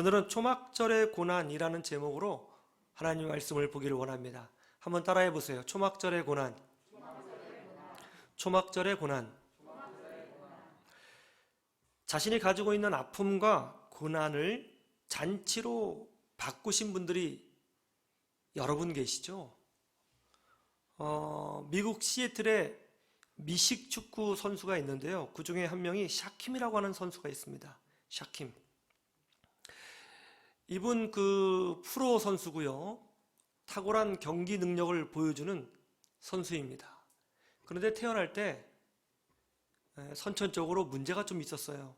오늘은 초막절의 고난이라는 제목으로 하나님의 말씀을 보기를 원합니다. 한번 따라해 보세요. 초막절의 고난. 초막절의 고난. 자신이 가지고 있는 아픔과 고난을 잔치로 바꾸신 분들이 여러분 계시죠? 미국 시애틀에 미식 축구 선수가 있는데요. 그 중에 한 명이 샤킴이라고 하는 선수가 있습니다. 샤킴. 이분 프로 선수고요. 탁월한 경기 능력을 보여주는 선수입니다. 그런데 태어날 때 선천적으로 문제가 좀 있었어요.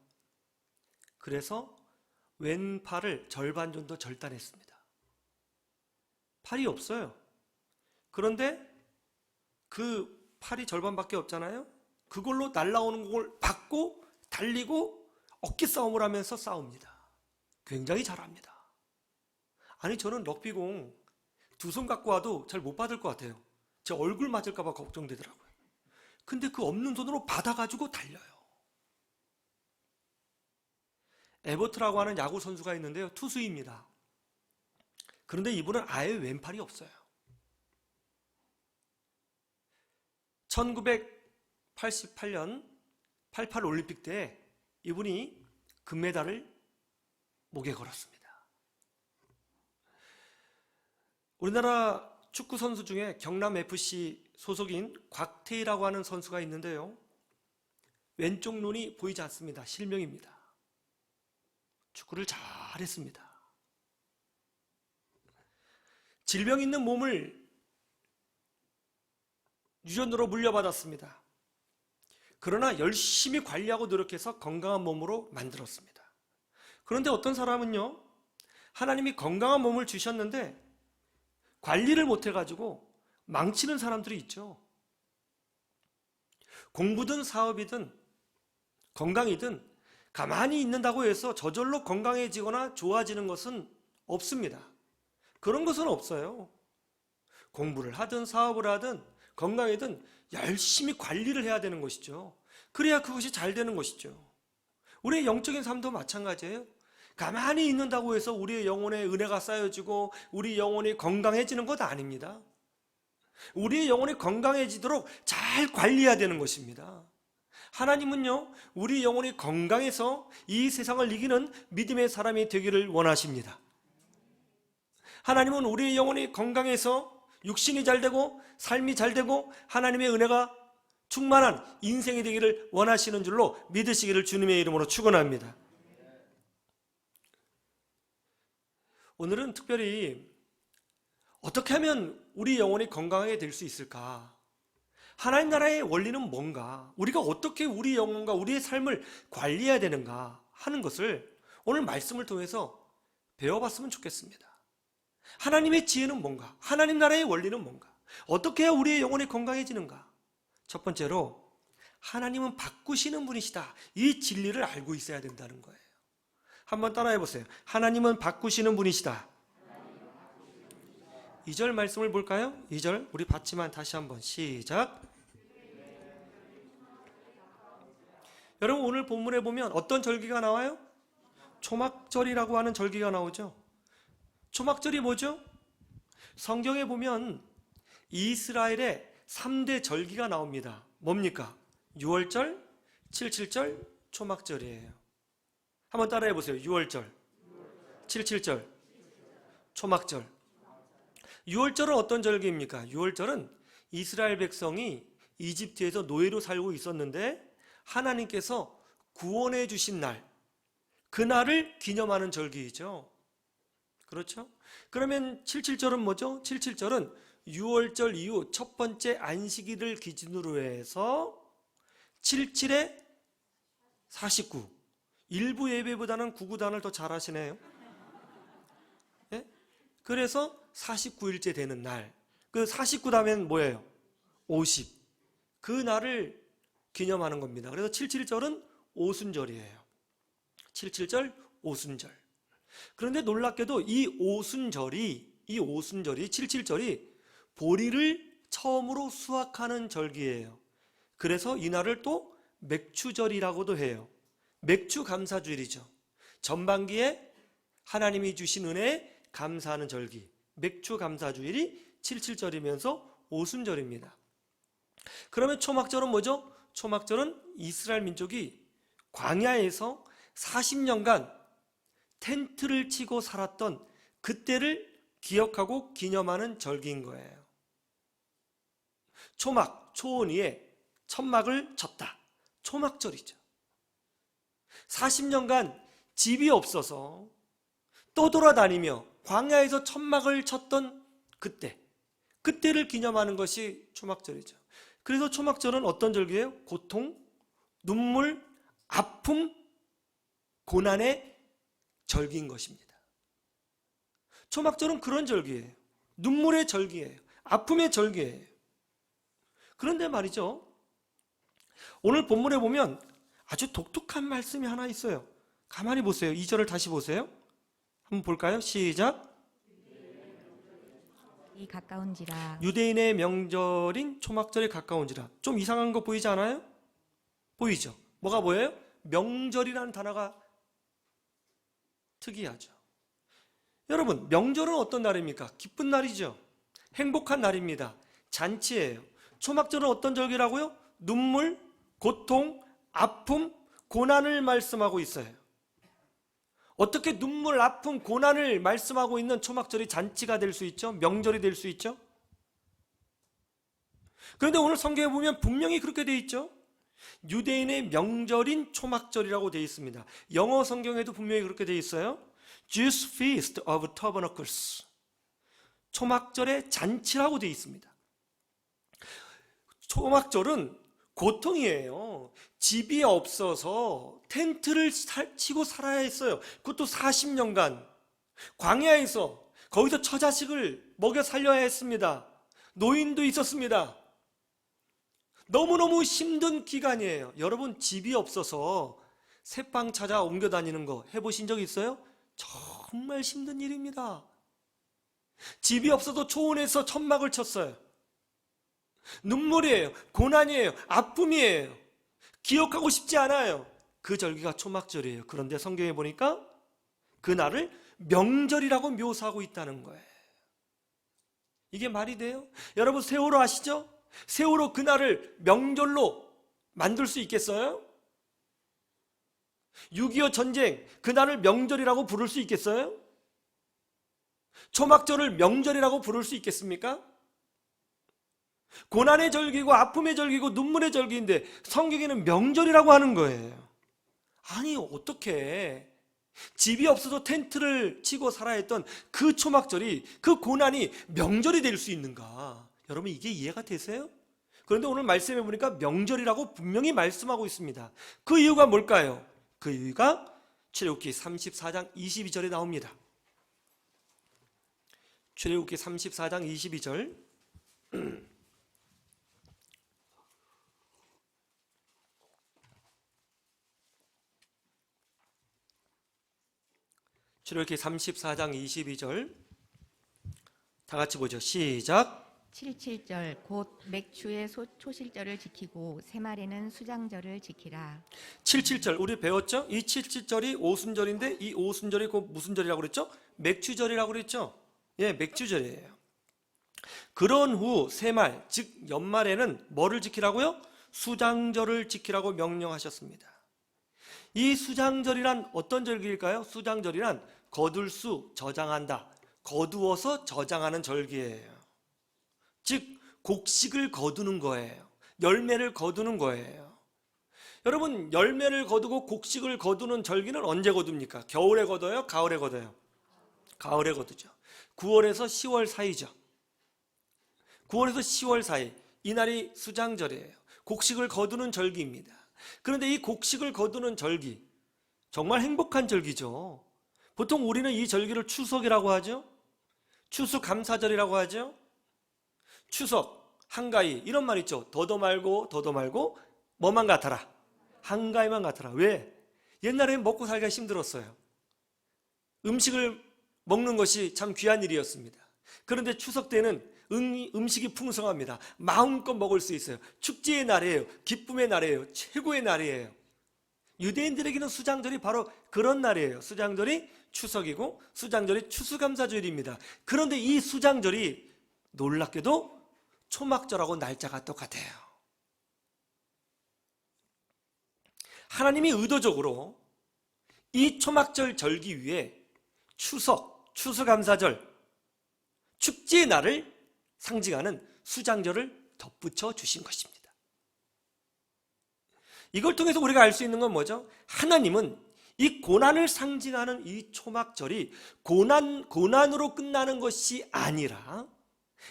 그래서 왼팔을 절반 정도 절단했습니다. 팔이 없어요. 그런데 그 팔이 절반밖에 없잖아요. 그걸로 날아오는 공을 받고 달리고 어깨 싸움을 하면서 싸웁니다. 굉장히 잘합니다. 아니, 저는 럭비공 두 손 갖고 와도 잘 못 받을 것 같아요. 제 얼굴 맞을까 봐 걱정되더라고요. 근데 그 없는 손으로 받아가지고 달려요. 에버트라고 하는 야구 선수가 있는데요. 투수입니다. 그런데 이분은 아예 왼팔이 없어요. 1988년 88 올림픽 때 이분이 금메달을 목에 걸었습니다. 우리나라 축구 선수 중에 경남FC 소속인 곽태희라고 하는 선수가 있는데요. 왼쪽 눈이 보이지 않습니다. 실명입니다. 축구를 잘했습니다. 질병 있는 몸을 유전으로 물려받았습니다. 그러나 열심히 관리하고 노력해서 건강한 몸으로 만들었습니다. 그런데 어떤 사람은요, 하나님이 건강한 몸을 주셨는데 관리를 못해가지고 망치는 사람들이 있죠. 공부든 사업이든 건강이든 가만히 있는다고 해서 저절로 건강해지거나 좋아지는 것은 없습니다. 그런 것은 없어요. 공부를 하든 사업을 하든 건강이든 열심히 관리를 해야 되는 것이죠. 그래야 그것이 잘 되는 것이죠. 우리의 영적인 삶도 마찬가지예요. 가만히 있는다고 해서 우리의 영혼에 은혜가 쌓여지고 우리 영혼이 건강해지는 것 아닙니다. 우리의 영혼이 건강해지도록 잘 관리해야 되는 것입니다. 하나님은요, 우리 영혼이 건강해서 이 세상을 이기는 믿음의 사람이 되기를 원하십니다. 하나님은 우리의 영혼이 건강해서 육신이 잘 되고 삶이 잘 되고 하나님의 은혜가 충만한 인생이 되기를 원하시는 줄로 믿으시기를 주님의 이름으로 축원합니다. 오늘은 특별히 어떻게 하면 우리 영혼이 건강하게 될 수 있을까? 하나님 나라의 원리는 뭔가? 우리가 어떻게 우리 영혼과 우리의 삶을 관리해야 되는가 하는 것을 오늘 말씀을 통해서 배워봤으면 좋겠습니다. 하나님의 지혜는 뭔가? 하나님 나라의 원리는 뭔가? 어떻게 해야 우리의 영혼이 건강해지는가? 첫 번째로 하나님은 바꾸시는 분이시다. 이 진리를 알고 있어야 된다는 거예요. 한번 따라해 보세요. 하나님은 바꾸시는 분이시다. 2절 말씀을 볼까요? 2절 우리 봤지만 다시 한번 시작. 여러분, 오늘 본문에 보면 어떤 절기가 나와요? 초막절이라고 하는 절기가 나오죠. 초막절이 뭐죠? 성경에 보면 이스라엘의 3대 절기가 나옵니다. 뭡니까? 6월절, 77절, 초막절이에요. 한번 따라해 보세요. 6월절, 77절, 초막절. 6월절은 어떤 절기입니까? 6월절은 이스라엘 백성이 이집트에서 노예로 살고 있었는데 하나님께서 구원해 주신 날, 그날을 기념하는 절기이죠. 그렇죠? 그러면 77절은 뭐죠? 77절은 6월절 이후 첫 번째 안식일을 기준으로 해서 77에 49. 일부 예배보다는 구구단을 더 잘하시네요. 네? 그래서 49일째 되는 날. 그 49 다음엔 뭐예요? 50. 그 날을 기념하는 겁니다. 그래서 77절은 오순절이에요. 77절 오순절. 그런데 놀랍게도 이 오순절이 77절이 보리를 처음으로 수확하는 절기예요. 그래서 이 날을 또 맥추절이라고도 해요. 맥추 감사주일이죠. 전반기에 하나님이 주신 은혜에 감사하는 절기, 맥주 감사주일이 77절이면서 오순절입니다. 그러면 초막절은 뭐죠? 초막절은 이스라엘 민족이 광야에서 40년간 텐트를 치고 살았던 그때를 기억하고 기념하는 절기인 거예요. 초막, 초원 위에 천막을 쳤다. 초막절이죠. 40년간 집이 없어서 떠돌아다니며 광야에서 천막을 쳤던 그때를 기념하는 것이 초막절이죠. 그래서 초막절은 어떤 절기예요? 고통, 눈물, 아픔, 고난의 절기인 것입니다. 초막절은 그런 절기예요. 눈물의 절기예요. 아픔의 절기예요. 그런데 말이죠, 오늘 본문에 보면 아주 독특한 말씀이 하나 있어요. 가만히 보세요. 2절을 다시 보세요. 한번 볼까요? 시작. 이 가까운지라. 유대인의 명절인 초막절이 가까운지라. 좀 이상한 거 보이지 않아요? 보이죠? 뭐가 보여요? 명절이라는 단어가 특이하죠. 여러분, 명절은 어떤 날입니까? 기쁜 날이죠. 행복한 날입니다. 잔치예요. 초막절은 어떤 절기라고요? 눈물, 고통, 아픔, 고난을 말씀하고 있어요. 어떻게 눈물, 아픔, 고난을 말씀하고 있는 초막절이 잔치가 될 수 있죠? 명절이 될 수 있죠? 그런데 오늘 성경에 보면 분명히 그렇게 되어 있죠? 유대인의 명절인 초막절이라고 되어 있습니다. 영어 성경에도 분명히 그렇게 되어 있어요. Jews Feast of Tabernacles. 초막절의 잔치라고 되어 있습니다. 초막절은 고통이에요. 집이 없어서 텐트를 치고 살아야 했어요. 그것도 40년간 광야에서, 거기서 처자식을 먹여 살려야 했습니다. 노인도 있었습니다. 너무너무 힘든 기간이에요. 여러분, 집이 없어서 새빵 찾아 옮겨 다니는 거 해보신 적 있어요? 정말 힘든 일입니다. 집이 없어도 초원에서 천막을 쳤어요. 눈물이에요. 고난이에요. 아픔이에요. 기억하고 싶지 않아요. 그 절기가 초막절이에요. 그런데 성경에 보니까 그날을 명절이라고 묘사하고 있다는 거예요. 이게 말이 돼요? 여러분, 세월호 아시죠? 세월호 그날을 명절로 만들 수 있겠어요? 6.25 전쟁 그날을 명절이라고 부를 수 있겠어요? 초막절을 명절이라고 부를 수 있겠습니까? 고난의 절기고 아픔의 절기고 눈물의 절기인데 성경에는 명절이라고 하는 거예요. 아니, 어떻게 집이 없어서 텐트를 치고 살아야 했던 그 초막절이, 그 고난이 명절이 될 수 있는가? 여러분, 이게 이해가 되세요? 그런데 오늘 말씀해 보니까 명절이라고 분명히 말씀하고 있습니다. 그 이유가 뭘까요? 그 이유가 출애굽기 34장 22절에 나옵니다. 출애굽기 34장 22절. 출애굽기 34장 22절 다 같이 보죠. 시작. 77절 곧 맥추의 초실절을 지키고 새말에는 수장절을 지키라. 77절 우리 배웠죠? 이 77절이 오순절인데 이 오순절이 곧 무슨 절이라고 그랬죠? 맥추절이라고 그랬죠? 예, 맥추절이에요. 그런 후 새말, 즉 연말에는 뭐를 지키라고요? 수장절을 지키라고 명령하셨습니다. 이 수장절이란 어떤 절기일까요? 수장절이란 거둘 수, 저장한다, 거두어서 저장하는 절기예요. 즉 곡식을 거두는 거예요. 열매를 거두는 거예요. 여러분, 열매를 거두고 곡식을 거두는 절기는 언제 거둡니까? 겨울에 거둬요? 가을에 거둬요? 가을에 거두죠. 9월에서 10월 사이죠. 9월에서 10월 사이, 이날이 수장절이에요. 곡식을 거두는 절기입니다. 그런데 이 곡식을 거두는 절기, 정말 행복한 절기죠. 보통 우리는 이 절기를 추석이라고 하죠. 추수감사절이라고 하죠. 추석, 한가위 이런 말 있죠. 더도 말고 뭐만 같아라? 한가위만 같아라. 왜? 옛날에는 먹고 살기가 힘들었어요. 음식을 먹는 것이 참 귀한 일이었습니다. 그런데 추석 때는 음식이 풍성합니다. 마음껏 먹을 수 있어요. 축제의 날이에요. 기쁨의 날이에요. 최고의 날이에요. 유대인들에게는 수장절이 바로 그런 날이에요. 수장절이 추석이고 수장절이 추수감사절입니다. 그런데 이 수장절이 놀랍게도 초막절하고 날짜가 똑같아요. 하나님이 의도적으로 이 초막절 절기 위에 추석, 추수감사절, 축제의 날을 상징하는 수장절을 덧붙여 주신 것입니다. 이걸 통해서 우리가 알 수 있는 건 뭐죠? 하나님은 이 고난을 상징하는 이 초막절이 고난으로 끝나는 것이 아니라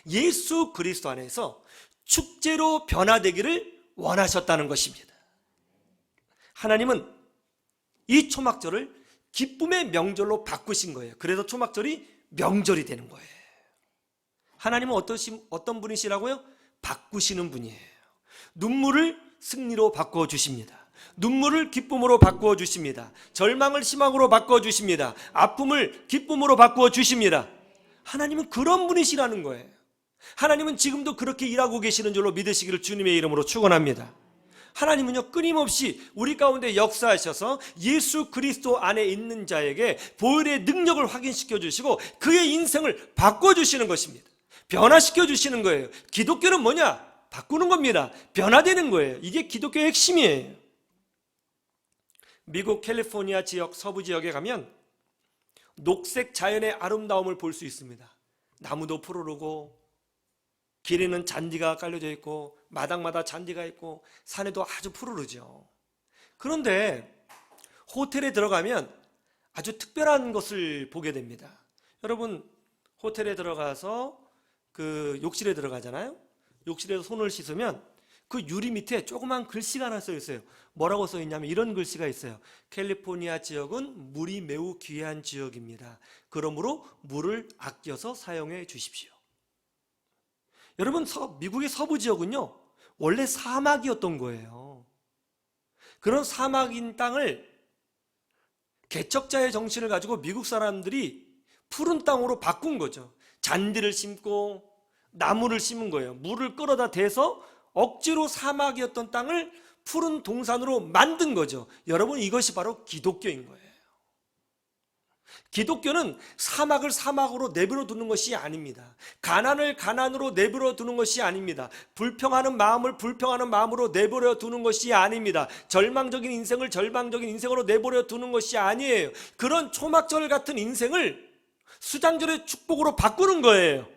예수 그리스도 안에서 축제로 변화되기를 원하셨다는 것입니다. 하나님은 이 초막절을 기쁨의 명절로 바꾸신 거예요. 그래서 초막절이 명절이 되는 거예요. 하나님은 어떤 분이시라고요? 바꾸시는 분이에요. 눈물을 승리로 바꾸어 주십니다. 눈물을 기쁨으로 바꾸어 주십니다. 절망을 희망으로 바꾸어 주십니다. 아픔을 기쁨으로 바꾸어 주십니다. 하나님은 그런 분이시라는 거예요. 하나님은 지금도 그렇게 일하고 계시는 줄로 믿으시기를 주님의 이름으로 축원합니다. 하나님은요, 끊임없이 우리 가운데 역사하셔서 예수 그리스도 안에 있는 자에게 보혈의 능력을 확인시켜 주시고 그의 인생을 바꿔주시는 것입니다. 변화시켜 주시는 거예요. 기독교는 뭐냐? 바꾸는 겁니다. 변화되는 거예요. 이게 기독교의 핵심이에요. 미국 캘리포니아 지역 서부 지역에 가면 녹색 자연의 아름다움을 볼 수 있습니다. 나무도 푸르르고 길에는 잔디가 깔려져 있고 마당마다 잔디가 있고 산에도 아주 푸르르죠. 그런데 호텔에 들어가면 아주 특별한 것을 보게 됩니다. 여러분, 호텔에 들어가서 그 욕실에 들어가잖아요. 욕실에서 손을 씻으면 그 유리 밑에 조그만 글씨가 하나 써 있어요. 뭐라고 써 있냐면 이런 글씨가 있어요. 캘리포니아 지역은 물이 매우 귀한 지역입니다. 그러므로 물을 아껴서 사용해 주십시오. 여러분, 미국의 서부 지역은요, 원래 사막이었던 거예요. 그런 사막인 땅을 개척자의 정신을 가지고 미국 사람들이 푸른 땅으로 바꾼 거죠. 잔디를 심고 나무를 심은 거예요. 물을 끌어다 대서 억지로 사막이었던 땅을 푸른 동산으로 만든 거죠. 여러분, 이것이 바로 기독교인 거예요. 기독교는 사막을 사막으로 내버려 두는 것이 아닙니다. 가난을 가난으로 내버려 두는 것이 아닙니다. 불평하는 마음을 불평하는 마음으로 내버려 두는 것이 아닙니다. 절망적인 인생을 절망적인 인생으로 내버려 두는 것이 아니에요. 그런 초막절 같은 인생을 수장절의 축복으로 바꾸는 거예요.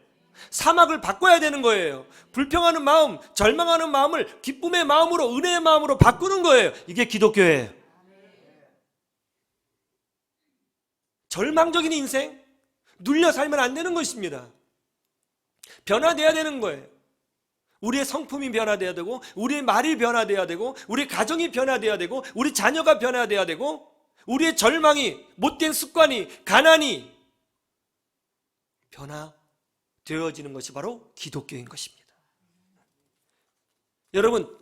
사막을 바꿔야 되는 거예요. 불평하는 마음, 절망하는 마음을 기쁨의 마음으로, 은혜의 마음으로 바꾸는 거예요. 이게 기독교예요. 절망적인 인생, 눌려 살면 안 되는 것입니다. 변화돼야 되는 거예요. 우리의 성품이 변화돼야 되고, 우리의 말이 변화돼야 되고, 우리 가정이 변화돼야 되고, 우리 자녀가 변화돼야 되고, 우리의 절망이, 못된 습관이, 가난이 변화되어지는 것이 바로 기독교인 것입니다. 여러분,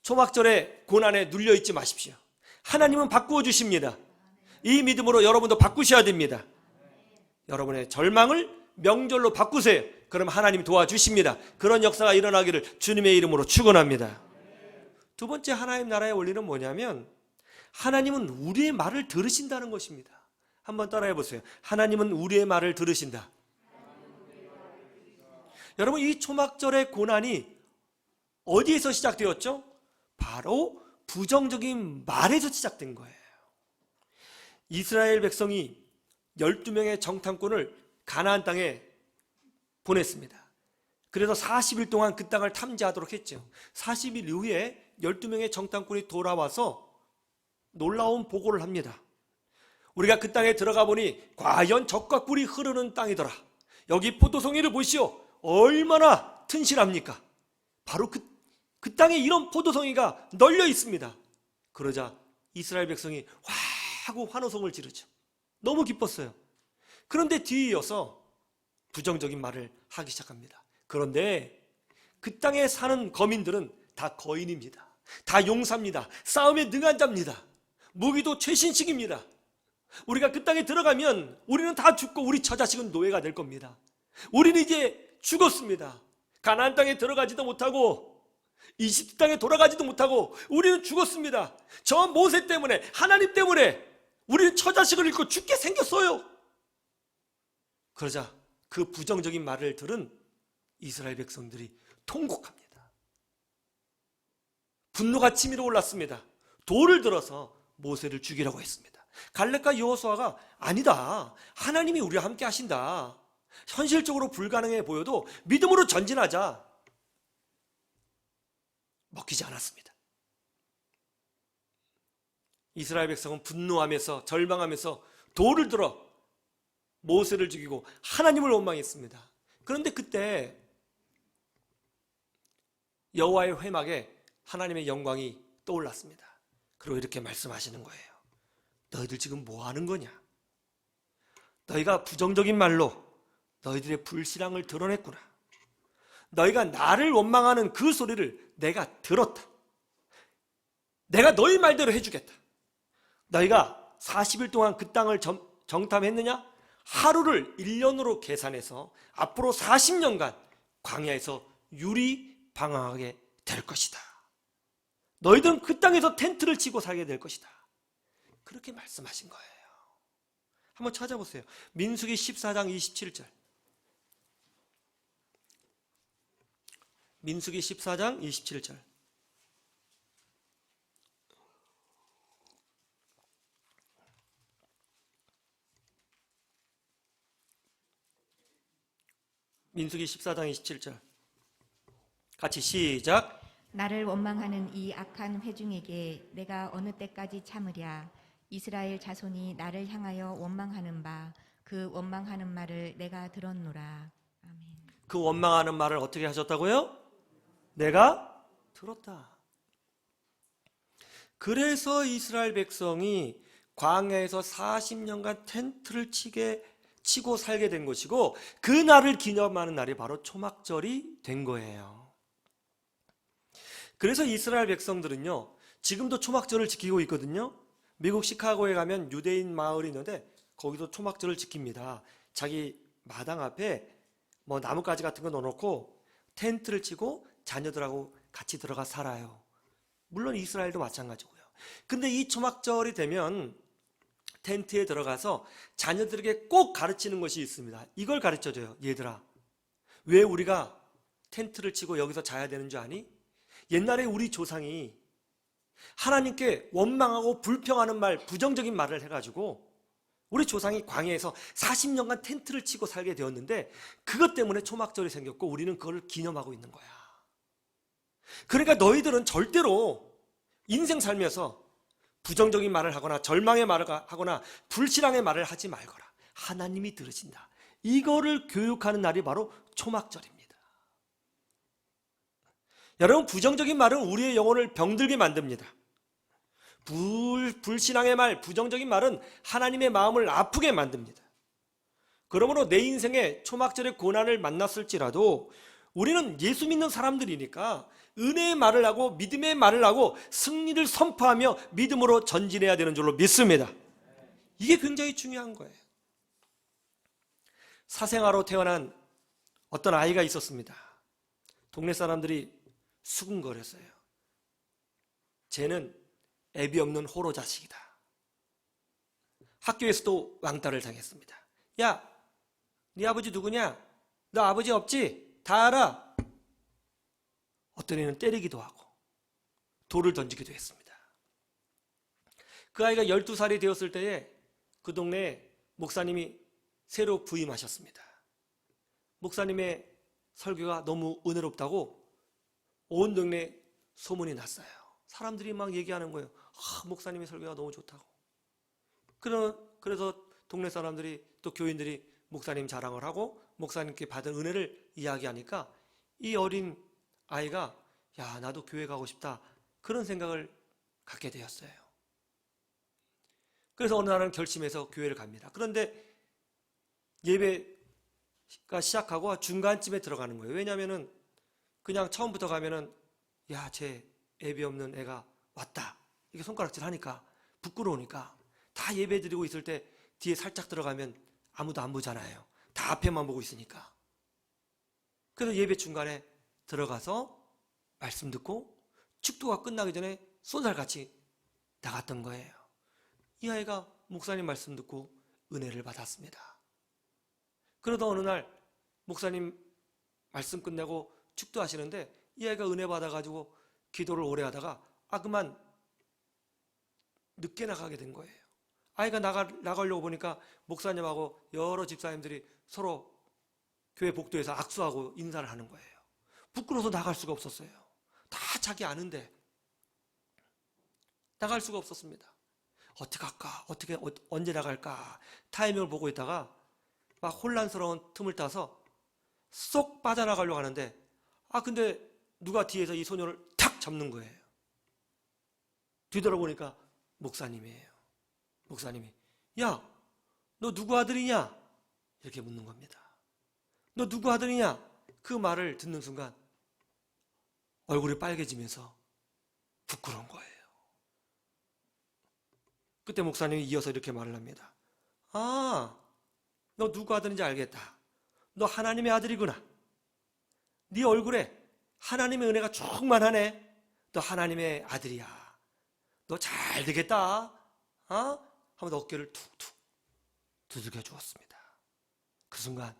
초막절의 고난에 눌려있지 마십시오. 하나님은 바꾸어 주십니다. 이 믿음으로 여러분도 바꾸셔야 됩니다. 여러분의 절망을 명절로 바꾸세요. 그럼 하나님이 도와주십니다. 그런 역사가 일어나기를 주님의 이름으로 축원합니다. 두 번째 하나님 나라의 원리는 뭐냐면 하나님은 우리의 말을 들으신다는 것입니다. 한번 따라해 보세요. 하나님은 우리의 말을 들으신다. 여러분, 이 초막절의 고난이 어디에서 시작되었죠? 바로 부정적인 말에서 시작된 거예요. 이스라엘 백성이 12명의 정탐꾼을 가나안 땅에 보냈습니다. 그래서 40일 동안 그 땅을 탐지하도록 했죠. 40일 이후에 12명의 정탐꾼이 돌아와서 놀라운 보고를 합니다. 우리가 그 땅에 들어가 보니 과연 젖과 꿀이 흐르는 땅이더라. 여기 포도송이를 보시오. 얼마나 튼실합니까? 바로 그 땅에 이런 포도송이가 널려 있습니다. 그러자 이스라엘 백성이 와 하고 환호성을 지르죠. 너무 기뻤어요. 그런데 뒤에 이어서 부정적인 말을 하기 시작합니다. 그런데 그 땅에 사는 거민들은 다 거인입니다. 다 용사입니다. 싸움에 능한 자입니다. 무기도 최신식입니다. 우리가 그 땅에 들어가면 우리는 다 죽고 우리 처자식은 노예가 될 겁니다. 우리는 이제 죽었습니다. 가나안 땅에 들어가지도 못하고 이집트 땅에 돌아가지도 못하고 우리는 죽었습니다. 저 모세 때문에, 하나님 때문에 우리는 처자식을 잃고 죽게 생겼어요. 그러자 그 부정적인 말을 들은 이스라엘 백성들이 통곡합니다. 분노가 치밀어 올랐습니다. 돌을 들어서 모세를 죽이라고 했습니다. 갈렙과 여호수아가 아니다, 하나님이 우리와 함께 하신다, 현실적으로 불가능해 보여도 믿음으로 전진하자, 먹히지 않았습니다. 이스라엘 백성은 분노하면서 절망하면서 돌을 들어 모세를 죽이고 하나님을 원망했습니다. 그런데 그때 여호와의 회막에 하나님의 영광이 떠올랐습니다. 그리고 이렇게 말씀하시는 거예요. 너희들 지금 뭐 하는 거냐? 너희가 부정적인 말로 너희들의 불신앙을 드러냈구나. 너희가 나를 원망하는 그 소리를 내가 들었다. 내가 너희 말대로 해주겠다. 너희가 40일 동안 그 땅을 정탐했느냐? 하루를 1년으로 계산해서 앞으로 40년간 광야에서 유리방황하게 될 것이다. 너희들은 그 땅에서 텐트를 치고 살게 될 것이다. 그렇게 말씀하신 거예요. 한번 찾아보세요. 민수기 14장 27절. 민수기 14장 27절. 민수기 14장 27절. 같이 시작. 나를 원망하는 이 악한 회중에게 내가 어느 때까지 참으랴. 이스라엘 자손이 나를 향하여 원망하는 바 그 원망하는 말을 내가 들었노라. 아멘. 그 원망하는 말을 어떻게 하셨다고요? 내가 들었다. 그래서 이스라엘 백성이 광야에서 40년간 텐트를 치고 살게 된 것이고, 그 날을 기념하는 날이 바로 초막절이 된 거예요. 그래서 이스라엘 백성들은요, 지금도 초막절을 지키고 있거든요. 미국 시카고에 가면 유대인 마을이 있는데 거기도 초막절을 지킵니다. 자기 마당 앞에 뭐 나뭇가지 같은 거 넣어놓고 텐트를 치고 자녀들하고 같이 들어가 살아요. 물론 이스라엘도 마찬가지고요. 근데 이 초막절이 되면 텐트에 들어가서 자녀들에게 꼭 가르치는 것이 있습니다. 이걸 가르쳐줘요. 얘들아, 왜 우리가 텐트를 치고 여기서 자야 되는 줄 아니? 옛날에 우리 조상이 하나님께 원망하고 불평하는 말, 부정적인 말을 해가지고 우리 조상이 광야에서 40년간 텐트를 치고 살게 되었는데, 그것 때문에 초막절이 생겼고 우리는 그걸 기념하고 있는 거야. 그러니까 너희들은 절대로 인생 살면서 부정적인 말을 하거나 절망의 말을 하거나 불신앙의 말을 하지 말거라. 하나님이 들으신다. 이거를 교육하는 날이 바로 초막절입니다. 여러분, 부정적인 말은 우리의 영혼을 병들게 만듭니다. 불신앙의 말, 부정적인 말은 하나님의 마음을 아프게 만듭니다. 그러므로 내 인생에 초막절의 고난을 만났을지라도 우리는 예수 믿는 사람들이니까 은혜의 말을 하고 믿음의 말을 하고 승리를 선포하며 믿음으로 전진해야 되는 줄로 믿습니다. 이게 굉장히 중요한 거예요. 사생아로 태어난 어떤 아이가 있었습니다. 동네 사람들이 수군거렸어요. 쟤는 애비 없는 호로 자식이다. 학교에서도 왕따를 당했습니다. 야, 네 아버지 누구냐? 너 아버지 없지? 다 알아. 어떤 애는 때리기도 하고 돌을 던지기도 했습니다. 그 아이가 12살이 되었을 때에 그 동네에 목사님이 새로 부임하셨습니다. 목사님의 설교가 너무 은혜롭다고 온 동네에 소문이 났어요. 사람들이 막 얘기하는 거예요. 목사님의 설교가 너무 좋다고. 그래서 동네 사람들이 또 교인들이 목사님 자랑을 하고 목사님께 받은 은혜를 이야기하니까 이 어린 아이가 야, 나도 교회 가고 싶다, 그런 생각을 갖게 되었어요. 그래서 어느 날은 결심해서 교회를 갑니다. 그런데 예배가 시작하고 중간쯤에 들어가는 거예요. 왜냐하면 그냥 처음부터 가면은 야, 쟤 애비 없는 애가 왔다, 이게 손가락질 하니까 부끄러우니까, 다 예배 드리고 있을 때 뒤에 살짝 들어가면 아무도 안 보잖아요. 다 앞에만 보고 있으니까. 그래서 예배 중간에 들어가서 말씀 듣고 축도가 끝나기 전에 쏜살같이 나갔던 거예요. 이 아이가 목사님 말씀 듣고 은혜를 받았습니다. 그러다 어느 날 목사님 말씀 끝내고 축도하시는데 이 아이가 은혜 받아가지고 기도를 오래 하다가 그만 늦게 나가게 된 거예요. 아이가 나가려고 보니까 목사님하고 여러 집사님들이 서로 교회 복도에서 악수하고 인사를 하는 거예요. 부끄러워서 나갈 수가 없었어요. 다 자기 아는데 나갈 수가 없었습니다. 어떻게 할까? 언제 나갈까? 타이밍을 보고 있다가 막 혼란스러운 틈을 타서 쏙 빠져나가려고 하는데 근데 누가 뒤에서 이 소녀를 탁 잡는 거예요. 뒤돌아보니까 목사님이에요. 목사님이 야, 너 누구 아들이냐? 이렇게 묻는 겁니다. 너 누구 아들이냐? 그 말을 듣는 순간 얼굴이 빨개지면서 부끄러운 거예요. 그때 목사님이 이어서 이렇게 말을 합니다. 너 누구 아들인지 알겠다. 너 하나님의 아들이구나. 네 얼굴에 하나님의 은혜가 충만하네. 너 하나님의 아들이야. 너 잘 되겠다. 하면서 어깨를 툭툭 두들겨 주었습니다. 그 순간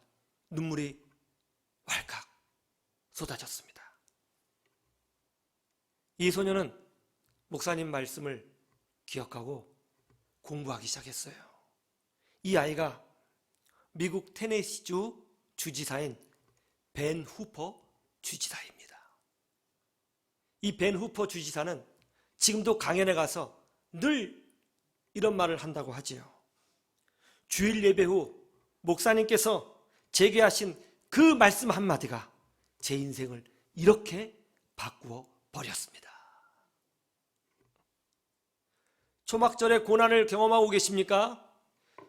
눈물이 왈칵 쏟아졌습니다. 이 소녀는 목사님 말씀을 기억하고 공부하기 시작했어요. 이 아이가 미국 테네시주 주지사인 벤 후퍼 주지사입니다. 이 벤 후퍼 주지사는 지금도 강연에 가서 늘 이런 말을 한다고 하지요. 주일 예배 후 목사님께서 제게 하신 그 말씀 한마디가 제 인생을 이렇게 바꾸어 버렸습니다. 초막절의 고난을 경험하고 계십니까?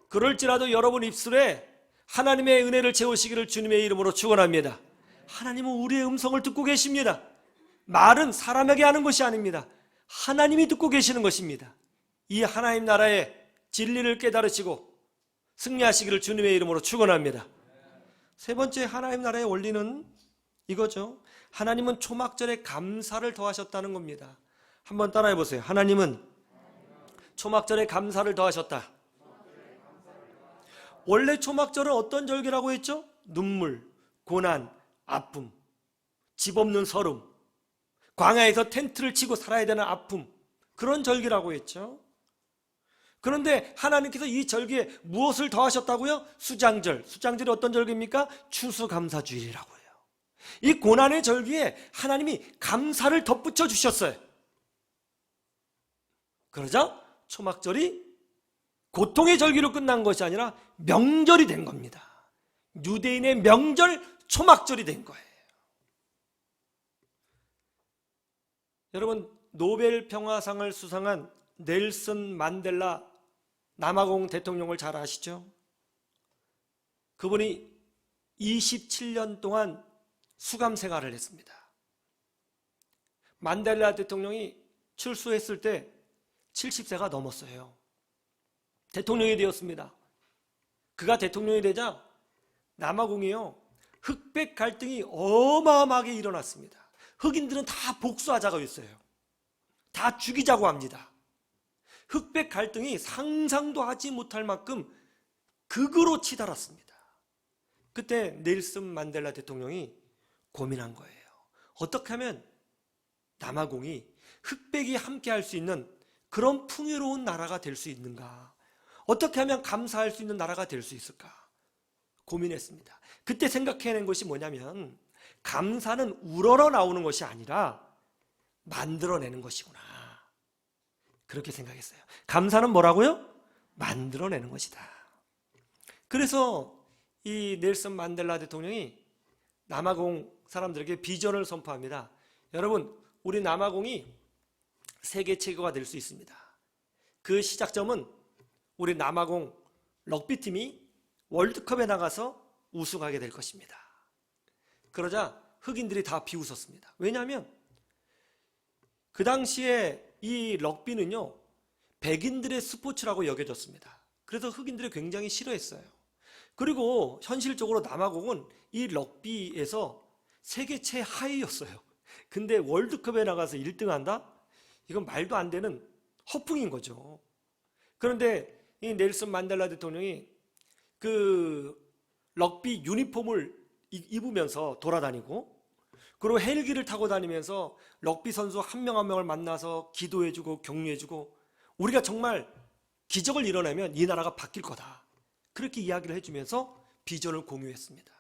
그럴지라도 여러분 입술에 하나님의 은혜를 채우시기를 주님의 이름으로 축원합니다. 하나님은 우리의 음성을 듣고 계십니다. 말은 사람에게 하는 것이 아닙니다. 하나님이 듣고 계시는 것입니다. 이 하나님 나라의 진리를 깨달으시고 승리하시기를 주님의 이름으로 축원합니다. 세 번째 하나님 나라의 원리는 이거죠. 하나님은 초막절에 감사를 더하셨다는 겁니다. 한번 따라해 보세요. 하나님은 초막절에 감사를 더하셨다. 원래 초막절은 어떤 절기라고 했죠? 눈물, 고난, 아픔, 집 없는 서름, 광야에서 텐트를 치고 살아야 되는 아픔, 그런 절기라고 했죠. 그런데 하나님께서 이 절기에 무엇을 더하셨다고요? 수장절. 수장절이 어떤 절기입니까? 추수감사주일이라고 해요. 이 고난의 절기에 하나님이 감사를 덧붙여 주셨어요. 그러자 초막절이 고통의 절기로 끝난 것이 아니라 명절이 된 겁니다. 유대인의 명절 초막절이 된 거예요. 여러분, 노벨 평화상을 수상한 넬슨 만델라 남아공 대통령을 잘 아시죠? 그분이 27년 동안 수감 생활을 했습니다. 만델라 대통령이 출소했을 때 70세가 넘었어요. 대통령이 되었습니다. 그가 대통령이 되자 남아공이요, 흑백 갈등이 어마어마하게 일어났습니다. 흑인들은 다 복수하자고 했어요. 다 죽이자고 합니다. 흑백 갈등이 상상도 하지 못할 만큼 극으로 치달았습니다. 그때 넬슨 만델라 대통령이 고민한 거예요. 어떻게 하면 남아공이 흑백이 함께 할 수 있는 그런 풍요로운 나라가 될 수 있는가? 어떻게 하면 감사할 수 있는 나라가 될 수 있을까? 고민했습니다. 그때 생각해낸 것이 뭐냐면, 감사는 우러러 나오는 것이 아니라 만들어내는 것이구나. 그렇게 생각했어요. 감사는 뭐라고요? 만들어내는 것이다. 그래서 이 넬슨 만델라 대통령이 남아공 사람들에게 비전을 선포합니다. 여러분, 우리 남아공이 세계 최고가 될 수 있습니다. 그 시작점은 우리 남아공 럭비팀이 월드컵에 나가서 우승하게 될 것입니다. 그러자 흑인들이 다 비웃었습니다. 왜냐하면 그 당시에 이 럭비는요, 백인들의 스포츠라고 여겨졌습니다. 그래서 흑인들이 굉장히 싫어했어요. 그리고 현실적으로 남아공은 이 럭비에서 세계 최하위였어요. 근데 월드컵에 나가서 1등 한다? 이건 말도 안 되는 허풍인 거죠. 그런데 이 넬슨 만델라 대통령이 그 럭비 유니폼을 입으면서 돌아다니고, 그리고 헬기를 타고 다니면서 럭비 선수 한 명 한 명을 만나서 기도해주고 격려해주고, 우리가 정말 기적을 이뤄내면 이 나라가 바뀔 거다, 그렇게 이야기를 해주면서 비전을 공유했습니다.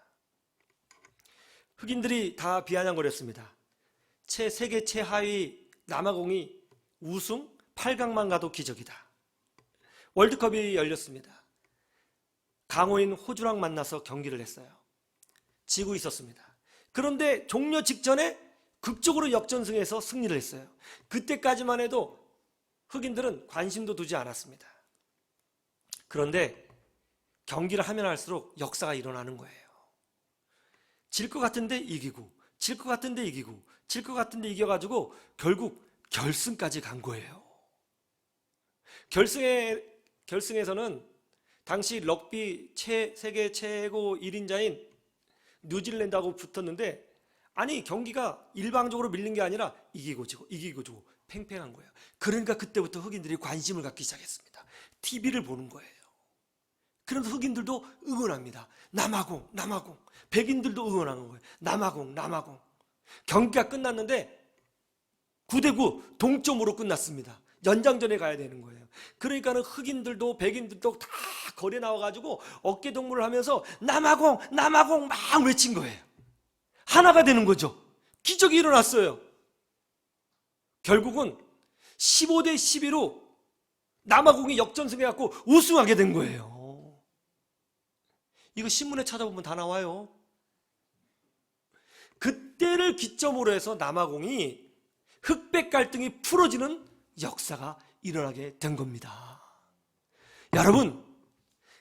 흑인들이 다 비아냥거렸습니다. 세계 최하위 남아공이 우승 8강만 가도 기적이다. 월드컵이 열렸습니다. 강호인 호주랑 만나서 경기를 했어요. 지고 있었습니다. 그런데 종료 직전에 극적으로 역전승해서 승리를 했어요. 그때까지만 해도 흑인들은 관심도 두지 않았습니다. 그런데 경기를 하면 할수록 역사가 일어나는 거예요. 질 것 같은데 이기고, 질 것 같은데 이기고, 질 것 같은데 이겨가지고 결국 결승까지 간 거예요. 결승에서는 당시 럭비 세계 최고 1인자인 뉴질랜드하고 붙었는데, 아니 경기가 일방적으로 밀린 게 아니라 이기고 지고 이기고 지고 팽팽한 거예요. 그러니까 그때부터 흑인들이 관심을 갖기 시작했습니다. TV를 보는 거예요. 그래서 흑인들도 응원합니다. 남아공, 남아공. 백인들도 응원하는 거예요. 남아공, 남아공. 경기가 끝났는데 9대9 동점으로 끝났습니다. 연장전에 가야 되는 거예요. 그러니까는 흑인들도 백인들도 다 거리에 나와가지고 어깨 동무를 하면서 남아공, 남아공 막 외친 거예요. 하나가 되는 거죠. 기적이 일어났어요. 결국은 15대12로 남아공이 역전승해갖고 우승하게 된 거예요. 이거 신문에 찾아보면 다 나와요. 그때를 기점으로 해서 남아공이 흑백 갈등이 풀어지는 역사가 일어나게 된 겁니다. 여러분,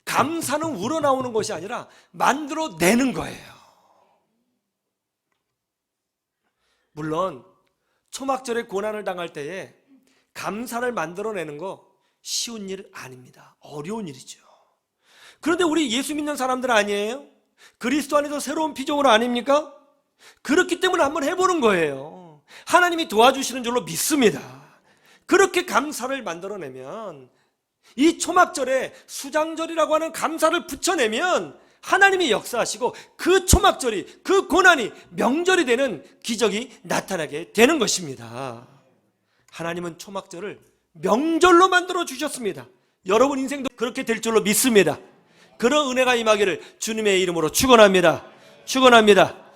감사는 우러나오는 것이 아니라 만들어내는 거예요. 물론 초막절에 고난을 당할 때에 감사를 만들어내는 거 쉬운 일 아닙니다. 어려운 일이죠. 그런데 우리 예수 믿는 사람들 아니에요? 그리스도 안에서 새로운 피조물 아닙니까? 그렇기 때문에 한번 해보는 거예요. 하나님이 도와주시는 줄로 믿습니다. 그렇게 감사를 만들어내면, 이 초막절에 수장절이라고 하는 감사를 붙여내면 하나님이 역사하시고 그 초막절이, 그 고난이 명절이 되는 기적이 나타나게 되는 것입니다. 하나님은 초막절을 명절로 만들어 주셨습니다. 여러분 인생도 그렇게 될 줄로 믿습니다. 그런 은혜가 임하기를 주님의 이름으로 축원합니다. 축원합니다.